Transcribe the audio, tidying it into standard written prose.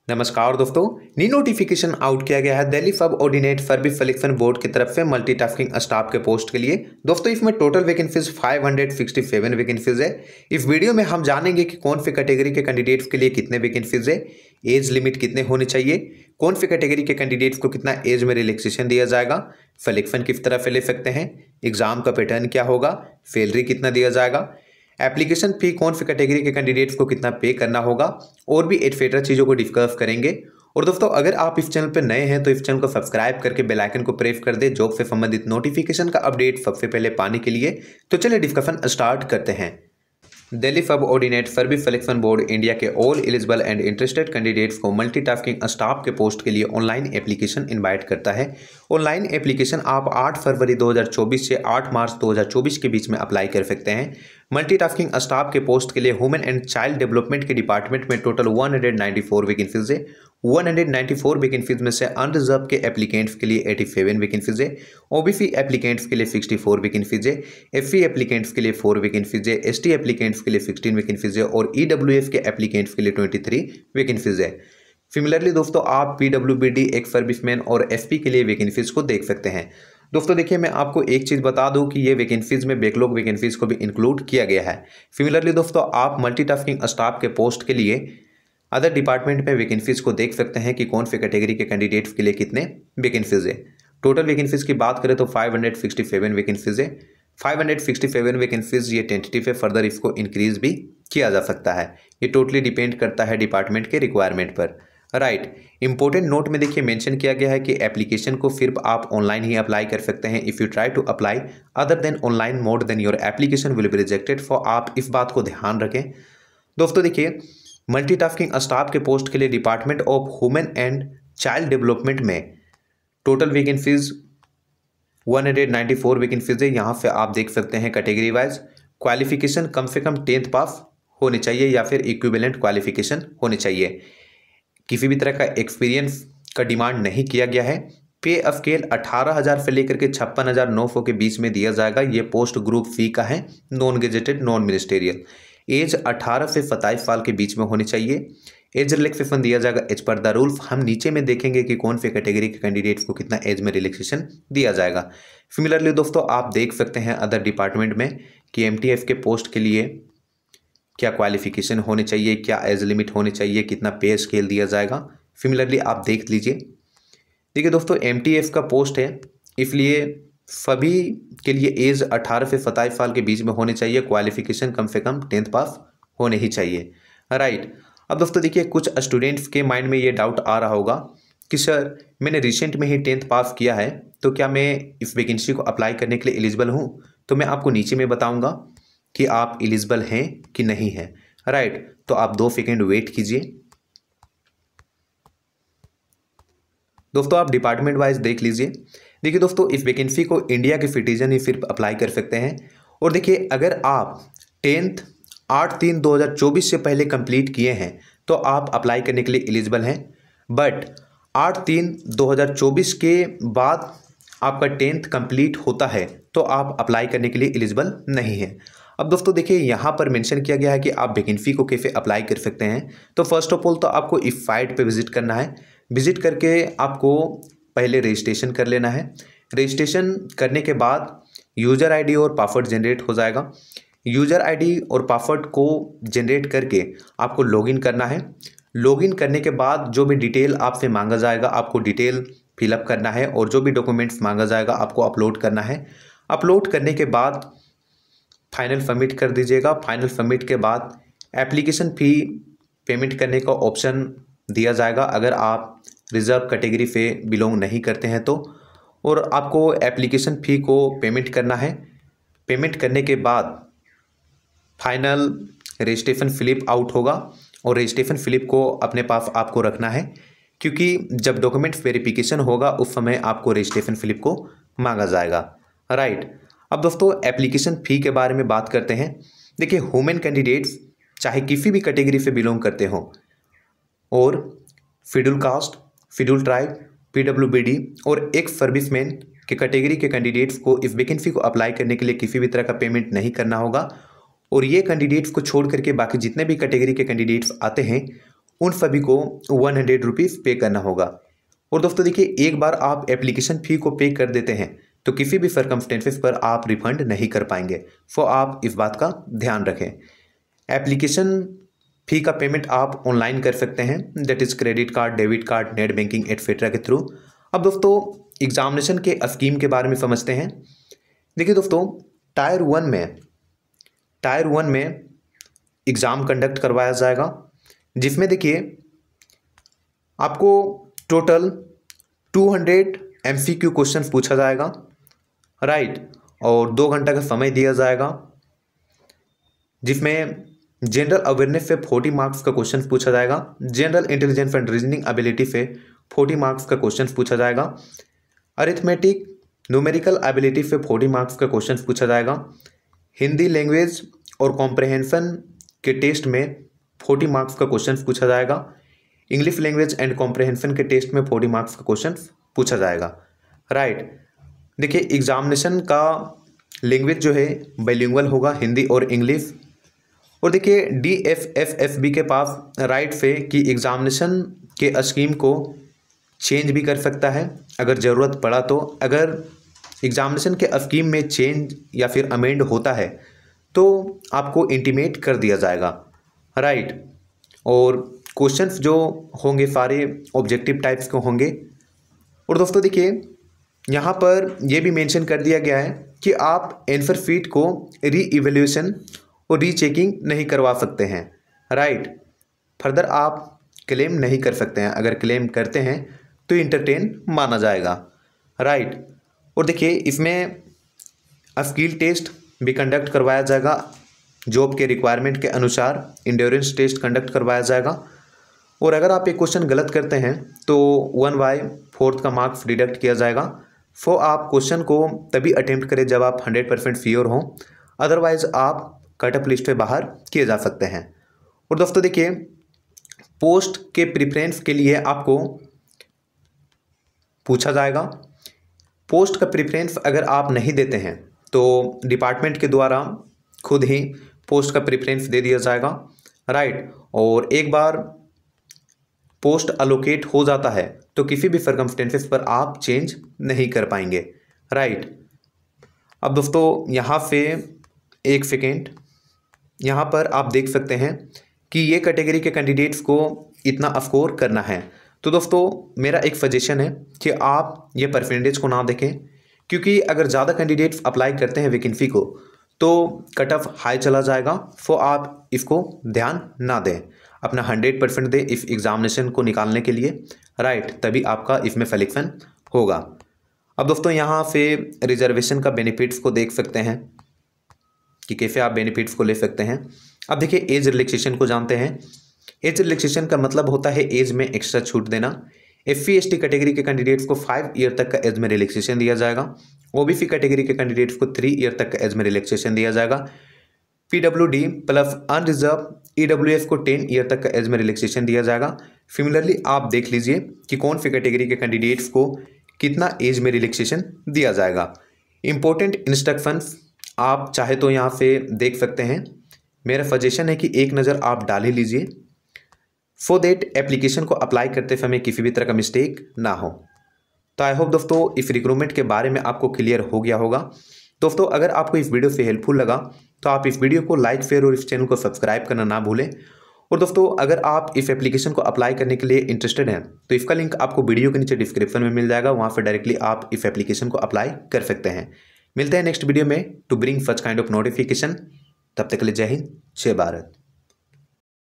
नमस्कार दोस्तों। New notification out किया गया है दिल्ली सब ऑर्डिनेट फर्बी सिलेक्शन बोर्ड की तरफ से मल्टीटास्किंग स्टाफ के पोस्ट के लिए। दोस्तों इसमें टोटल वैकेंसीज 567 वैकेंसीज है। इस वीडियो में हम जानेंगे कि कौन सी कैटेगरी के कैंडिडेट्स के लिए कितने वैकेंसीज है, एज लिमिट कितने होनी चाहिए, कौन सी कैटेगरी के कैंडिडेट्स को कितना एज में रिलैक्सेशन दिया जाएगा, सिलेक्शन किस तरह से ले सकते हैं, एग्जाम का पैटर्न क्या होगा, सैलरी कितना दिया जाएगा, एप्लीकेशन फी कौन सी कैटेगरी के कैंडिडेट्स को कितना पे करना होगा, और भी एटसेट्रा चीज़ों को डिस्कस करेंगे। और दोस्तों अगर आप इस चैनल पर नए हैं तो इस चैनल को सब्सक्राइब करके बेल आइकन को प्रेस कर दे जॉब से संबंधित नोटिफिकेशन का अपडेट सबसे पहले पाने के लिए। तो चलिए डिस्कशन स्टार्ट करते हैं। Delhi subordinate service selection board India के all eligible and interested candidates को मल्टीटास्किंग स्टाफ के पोस्ट के लिए ऑनलाइन एप्लीकेशन इनवाइट करता है। ऑनलाइन एप्लीकेशन आप 8 फरवरी 2024 से 8 मार्च 2024 के बीच में अप्लाई कर सकते हैं। मल्टीटास्किंग स्टाफ के पोस्ट के लिए ह्यूमन एंड चाइल्ड डेवलपमेंट के डिपार्टमेंट में टोटल 194 वैकेंसीज है। 194 वैकेंसीज में से अनरिजर्व के एप्लीकेंट्स के लिए 87 वैकेंसीज है, ओबीसी एप्लीकेंट्स के लिए 64 वैकेंसीज है, एससी एप्लीकेंट्स के लिए 4 वैकेंसीज है, एसटी एप्लीकेंट्स के लिए 16 वैकेंसीज है और ईडब्ल्यूएस के एप्लीकेंट्स के लिए 23 वैकेंसीज है। सिमिलरली दोस्तों आप पीडब्ल्यूबीडी एक्स सर्विसमैन और एसपी के लिए वैकेंसीज को देख सकते हैं। दोस्तों देखिए मैं आपको एक चीज़ बता दूं कि ये वैकेंसीज में बैकलॉग वैकेंसीज को भी इंक्लूड किया गया है। सिमिलरली दोस्तों आप मल्टीटास्किंग स्टाफ के पोस्ट के लिए अदर डिपार्टमेंट में वैकेंसीज को देख सकते हैं कि कौन से कैटेगरी के कैंडिडेट्स के लिए कितने वैकेंसीज है। टोटल वैकेंसीज की बात करें तो 567 वैकेंसीज है। 567 वैकेंसीज ये टेंटेटिव है, फर्दर इसको इंक्रीज भी किया जा सकता है। ये टोटली डिपेंड करता है डिपार्टमेंट के रिक्वायरमेंट पर। राइट, इंपॉर्टेंट नोट में देखिए मेंशन किया गया है कि एप्लीकेशन को सिर्फ आप ऑनलाइन ही अप्लाई कर सकते हैं। If you try to apply other than online mode then your application will be rejected. So आप इस बात को ध्यान रखें। दोस्तों देखिए मल्टीटास्किंग स्टाफ के पोस्ट के लिए department of human and child development में टोटल वैकेंसीज 194 वैकेंसीज है। यहाँ से आप देख सकते हैं कैटेगरी वाइज क्वालिफिकेशन कम से कम 10th पास होनी चाहिए या फिर इक्विवेलेंट क्वालिफिकेशन होनी चाहिए। किसी भी तरह का एक्सपीरियंस का डिमांड नहीं किया गया है। पे स्केल 18,000 से लेकर के 56,900 के बीच में दिया जाएगा। ये पोस्ट ग्रुप सी का है, non gazetted non ministerial. Age 18 से 27 साल के बीच में होनी चाहिए। एज रिलैक्सेशन दिया जाएगा एज पर द रूल्स। हम नीचे में देखेंगे कि कौन से कैटेगरी के कैंडिडेट्स को कितना एज में रिलैक्सेशन दिया जाएगा। सिमिलरली दोस्तों आप देख सकते हैं अदर डिपार्टमेंट में कि एमटीएफ के पोस्ट के लिए क्या क्वालिफिकेशन होनी चाहिए, क्या एज लिमिट होनी चाहिए, कितना पे स्केल दिया जाएगा। सिमिलरली आप देख लीजिए। देखिए दोस्तों एमटीएफ का पोस्ट है, इसलिए सभी के लिए एज 18 से 27 साल के बीच में होनी चाहिए। क्वालिफिकेशन कम से कम 10th पास होने ही चाहिए। राइट, अब दोस्तों देखिए कुछ स्टूडेंट्स के माइंड में ये डाउट आ रहा होगा कि सर मैंने रिसेंट में ही 10th पास किया है तो क्या मैं इस वैकेंसी को अप्लाई करने के लिए एलिजिबल हूँ। तो मैं आपको नीचे में बताऊँगा कि आप एलिजिबल हैं कि नहीं हैं। राइट, तो आप 2 सेकेंड वेट कीजिए। दोस्तों आप डिपार्टमेंट वाइज देख लीजिए। देखिए दोस्तों इस वैकेंसी को इंडिया के सिटीजन ही सिर्फ अप्लाई कर सकते हैं। और देखिए अगर आप 10th 8/3/2024 से पहले कंप्लीट किए हैं तो आप अप्लाई करने के लिए एलिजिबल हैं। बट 8/3/2024 के बाद आपका 10th कंप्लीट होता है तो आप अप्लाई करने के लिए एलिजिबल नहीं हैं। अब दोस्तों देखिए यहाँ पर मेंशन किया गया है कि आप वैकेंसी को कैसे अप्लाई कर सकते हैं। तो फर्स्ट ऑफ ऑल तो आपको इस साइट पे विजिट करना है। विजिट करके आपको पहले रजिस्ट्रेशन कर लेना है। रजिस्ट्रेशन करने के बाद यूज़र आईडी और पासवर्ड जनरेट हो जाएगा। यूज़र आईडी और पासवर्ड को जनरेट करके आपको लॉगिन करना है। लॉगिन करने के बाद जो भी डिटेल आपसे मांगा जाएगा आपको डिटेल फिलअप करना है और जो भी डॉक्यूमेंट्स मांगा जाएगा आपको अपलोड करना है। अपलोड करने के बाद फाइनल सबमिट कर दीजिएगा। फाइनल सबमिट के बाद एप्लीकेशन फ़ी पेमेंट करने का ऑप्शन दिया जाएगा अगर आप रिजर्व कैटेगरी से बिलोंग नहीं करते हैं तो। और आपको एप्लीकेशन फ़ी को पेमेंट करना है। पेमेंट करने के बाद फाइनल रजिस्ट्रेशन स्लिप आउट होगा और रजिस्ट्रेशन स्लिप को अपने पास आपको रखना है क्योंकि जब डॉक्यूमेंट्स वेरिफिकेशन होगा उस समय आपको रजिस्ट्रेशन स्लिप को मांगा जाएगा। राइट, अब दोस्तों एप्लीकेशन फ़ी के बारे में बात करते हैं। देखिए ह्यूमन कैंडिडेट्स चाहे किसी भी कैटेगरी से बिलोंग करते हों और schedule caste, schedule tribe, PWBD और एक्स सर्विसमैन के कैटेगरी के कैंडिडेट्स को इस वैकेंसी को अप्लाई करने के लिए किसी भी तरह का पेमेंट नहीं करना होगा। और ये कैंडिडेट्स को छोड़ करके बाकी जितने भी कैटेगरी के कैंडिडेट्स आते हैं उन सभी को 100 रुपीज़ पे करना होगा। और दोस्तों देखिए, एक बार आप एप्लीकेशन फ़ी को पे कर देते हैं तो किसी भी सर्कमस्टेंसेस पर आप रिफंड नहीं कर पाएंगे। सो आप इस बात का ध्यान रखें। एप्लीकेशन फ़ी का पेमेंट आप ऑनलाइन कर सकते हैं, that is credit card, debit card, net banking etcetera के थ्रू। अब दोस्तों एग्जामिनेशन के स्कीम के बारे में समझते हैं। देखिए दोस्तों, टायर वन में एग्ज़ाम कंडक्ट करवाया जाएगा, जिसमें देखिए आपको टोटल 200 MCQ क्वेश्चन पूछा जाएगा, राइट। और 2 घंटा का समय दिया जाएगा, जिसमें जनरल अवेयरनेस से 40 मार्क्स का क्वेश्चन पूछा जाएगा, general intelligence and reasoning ability से 40 मार्क्स का क्वेश्चन पूछा जाएगा, अरिथमेटिक न्यूमेरिकल एबिलिटी से 40 मार्क्स का क्वेश्चन पूछा जाएगा, हिंदी लैंग्वेज और कॉम्प्रहेंशन के टेस्ट में 40 मार्क्स का क्वेश्चन पूछा जाएगा, इंग्लिश लैंग्वेज एंड कॉम्प्रहेंशन के टेस्ट में 40 मार्क्स का क्वेश्चन पूछा जाएगा, राइट। देखिए एग्जामिनेशन का लैंग्वेज जो है बाइलिंगुअल होगा, हिंदी और इंग्लिश। और देखिए DFFSB के पास राइट है कि एग्जामिनेशन के स्कीम को चेंज भी कर सकता है अगर ज़रूरत पड़ा तो। अगर एग्जामिनेशन के स्कीम में चेंज या फिर अमेंड होता है तो आपको इंटीमेट कर दिया जाएगा, राइट। और क्वेश्चंस जो होंगे सारे ऑब्जेक्टिव टाइप्स के होंगे। और दोस्तों देखिए, यहाँ पर यह भी मेंशन कर दिया गया है कि आप आंसर शीट को री-इवैल्यूएशन और रीचेकिंग नहीं करवा सकते हैं, राइट। फर्दर आप क्लेम नहीं कर सकते हैं, अगर क्लेम करते हैं तो इंटरटेन माना जाएगा, राइट। और देखिए इसमें स्किल टेस्ट भी कंडक्ट करवाया जाएगा, जॉब के रिक्वायरमेंट के अनुसार इंड्योरेंस टेस्ट कंडक्ट करवाया जाएगा। और अगर आप एक क्वेश्चन गलत करते हैं तो 1/4 का मार्क्स डिडक्ट किया जाएगा। सो आप क्वेश्चन को तभी अटेम्प्ट करें जब आप 100% श्योर हों, अदरवाइज आप कट ऑफ लिस्ट से बाहर किए जा सकते हैं। और दोस्तों देखिए, पोस्ट के प्रेफरेंस के लिए आपको पूछा जाएगा। पोस्ट का प्रेफरेंस अगर आप नहीं देते हैं तो डिपार्टमेंट के द्वारा खुद ही पोस्ट का प्रेफरेंस दे दिया जाएगा, राइट। और एक बार पोस्ट अलोकेट हो जाता है तो किसी भी सर्कमस्टेंसेस पर आप चेंज नहीं कर पाएंगे, राइट। अब दोस्तों यहाँ से एक सेकेंड, यहाँ पर आप देख सकते हैं कि ये कैटेगरी के कैंडिडेट्स को इतना स्कोर करना है। तो दोस्तों मेरा एक सजेशन है कि आप ये परसेंटेज को ना देखें, क्योंकि अगर ज़्यादा कैंडिडेट्स अप्लाई करते हैं वैकेंसी को तो कट ऑफ हाई चला जाएगा। सो आप इसको ध्यान ना दें, अपना 100% दें इस एग्जामिनेशन को निकालने के लिए, राइट। तभी आपका इसमें सिलेक्शन होगा। अब दोस्तों यहाँ से रिजर्वेशन का बेनिफिट्स को देख सकते हैं कि कैसे आप बेनिफिट्स को ले सकते हैं। अब देखिए एज रिलैक्सेशन को जानते हैं। एज रिलैक्सेशन का मतलब होता है एज में एक्स्ट्रा छूट देना। SC/ST कैटेगरी के कैंडिडेट्स को 5 ईयर तक का एज में रिलैक्सेशन दिया जाएगा। OBC कैटेगरी के कैंडिडेट्स को 3 ईयर तक का एज में रिलैक्सेशन दिया जाएगा। PWD प्लस अनरिजर्व EWS को 10 ईयर तक का एज में रिलैक्सेशन दिया जाएगा। सिमिलरली आप देख लीजिए कि कौन सी कैटेगरी के कैंडिडेट्स को कितना एज में रिलैक्सेशन दिया जाएगा। इंपॉर्टेंट इंस्ट्रक्शंस आप चाहे तो यहाँ से देख सकते हैं। मेरा सजेशन है कि एक नज़र आप डाल ही लीजिए, सो दैट एप्लीकेशन को अप्लाई करते समय किसी भी तरह का मिस्टेक ना हो। तो आई होप दोस्तों इस रिक्रूटमेंट के बारे में आपको क्लियर हो गया होगा। दोस्तों अगर आपको इस वीडियो से हेल्पफुल लगा तो आप इस वीडियो को लाइक, शेयर और इस चैनल को सब्सक्राइब करना ना भूलें। और दोस्तों अगर आप इस एप्लीकेशन को अप्लाई करने के लिए इंटरेस्टेड हैं तो इसका लिंक आपको वीडियो के नीचे डिस्क्रिप्शन में मिल जाएगा, वहाँ पर डायरेक्टली आप इस एप्लीकेशन को अप्लाई कर सकते हैं। मिलते हैं नेक्स्ट वीडियो में to bring such kind of notification. तब तक के लिए जय हिंद, जय भारत।